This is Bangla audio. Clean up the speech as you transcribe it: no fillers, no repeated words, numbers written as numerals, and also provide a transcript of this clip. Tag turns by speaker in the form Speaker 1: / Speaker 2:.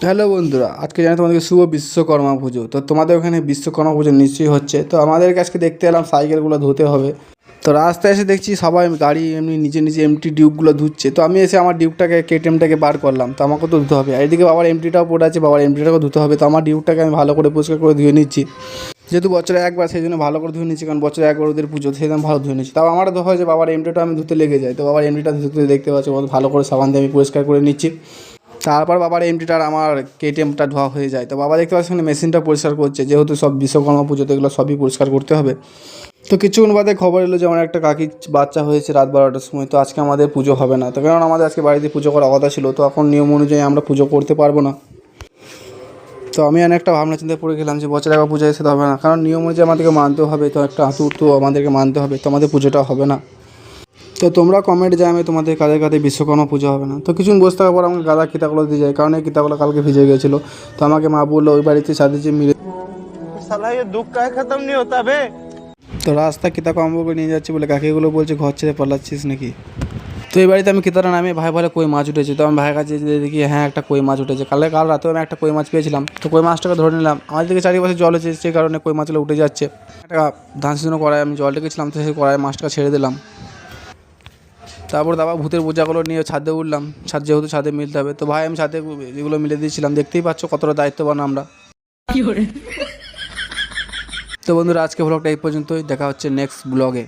Speaker 1: হ্যালো বন্ধুরা, আজকে জানি তোমাদেরকে শুভ বিশ্বকর্মা পুজো। তো তোমাদের ওখানে বিশ্বকর্মা পুজো নিশ্চয়ই হচ্ছে। তো আমাদেরকে আজকে দেখতে এলাম সাইকেলগুলো ধুতে হবে। তো রাস্তায় এসে দেখছি সবাই গাড়ি এমনি নিজে নিজে এমটি ডিউবগুলো ধুচ্ছে। তো আমি এসে আমার ডিউবটাকে কেটিএমটাকে বার করলাম, তো আমাকে তো ধুতে হবে। আর এদিকে বাবার এমটিটাও পড়ে আছে, বাবার এমটিটাকেও ধুতে হবে। তো আমার ডিউবটাকে আমি ভালো করে পরিষ্কার করে ধুয়ে নিচ্ছি, যেহেতু বছরে একবার, সেই জন্য ভালো করে ধুয়ে নিচ্ছি। কারণ বছরে একবার ওদের পুজো, সেই জন্য ভালো ধুয়ে নিচ্ছি। তাও আমার তো হয় যে বাবার এমটিটা আমি ধুতে লেগে যায়। তো বাবার এমটিটা ধুতে দেখতে পাচ্ছি ভালো করে সাবান দিয়ে আমি পরিষ্কার করে নিচ্ছি। তারপর বাবার এমটিটার আমার কেটিএমটা ধোয়া হয়ে যায়। তো বাবা দেখতে পাচ্ছি মেশিনটা পরিষ্কার করছে, যেহেতু সব বিশ্বকর্মা পুজোতে এগুলো সবই পরিষ্কার করতে হবে। তো কিছুক্ষণ বাদে খবর এলো যে আমার একটা কাকির বাচ্চা হয়েছে রাত 12টার সময়। তো আজকে আমাদের পুজো হবে না, তো কারণ আমাদের আজকে বাড়িতে পুজো করার কথা ছিল। তো এখন নিয়ম অনুযায়ী আমরা পুজো করতে পারবো না। তো আমি একটা ভাবনা চিন্তায় পড়ে গেলাম যে বছরে একবার পুজো এসে হবে না, কারণ নিয়ম অনুযায়ী আমাদেরকে মানতে হবে। তো একটা আতুর তো আমাদেরকে মানতে হবে, তো আমাদের পুজোটা হবে না। তো তোমরা কমেন্ট জানাবে তোমাদের কাদের কাদের বিশ্বকর্মা পুজো হবে না। তো কিছুদিন বসে থাকার পর আমাকে গাদা কিতাগুলো দিয়ে যায়, কারণ এই কিতাগুলো কালকে ভিজে গিয়েছিলো। তো আমাকে মা বললো ওই বাড়িতে সাথে যে মিলে
Speaker 2: साला ये दुख का खत्म नहीं होता बे।
Speaker 1: তো রাস্তা কিতা কম্ব করে নিয়ে যাচ্ছে বলে কাকিগুলো বলছে ঘর ছেড়ে পালাচ্ছিস নাকি। তো এই বাড়িতে আমি কিতাটা নামে ভাই বলে কই মাছ উঠেছে। তো আমি ভাইয়ের কাছে যে দেখি হ্যাঁ একটা কই মাছ উঠেছে। কাল রাতেও আমি একটা কই মাছ পেয়েছিলাম। তো কই মাছটাকে ধরে নিলাম। আমার দিকে চারিপাশে জল হয়েছে, সেই কারণে কই মাছগুলো উঠে যাচ্ছে। একটা ধান সিজনও করায় আমি জল রেখেছিলাম, তো সেই কড়াই মাছটাকে ছেড়ে দিলাম। তারপর দাবা ভূতের বোঝাগুলো নিয়ে ছাদে উঠলাম। যেহেতু ছাদে মিলতে হবে, তো ভাই আমি ছাদে যেগুলো মিলে দিয়েছিলাম, দেখতেই পাচ্ছ কতটা দায়িত্ববান আমরা। তো বন্ধুরা, আজকে ব্লগটা এই পর্যন্তই। দেখা হচ্ছে নেক্সট ব্লগে।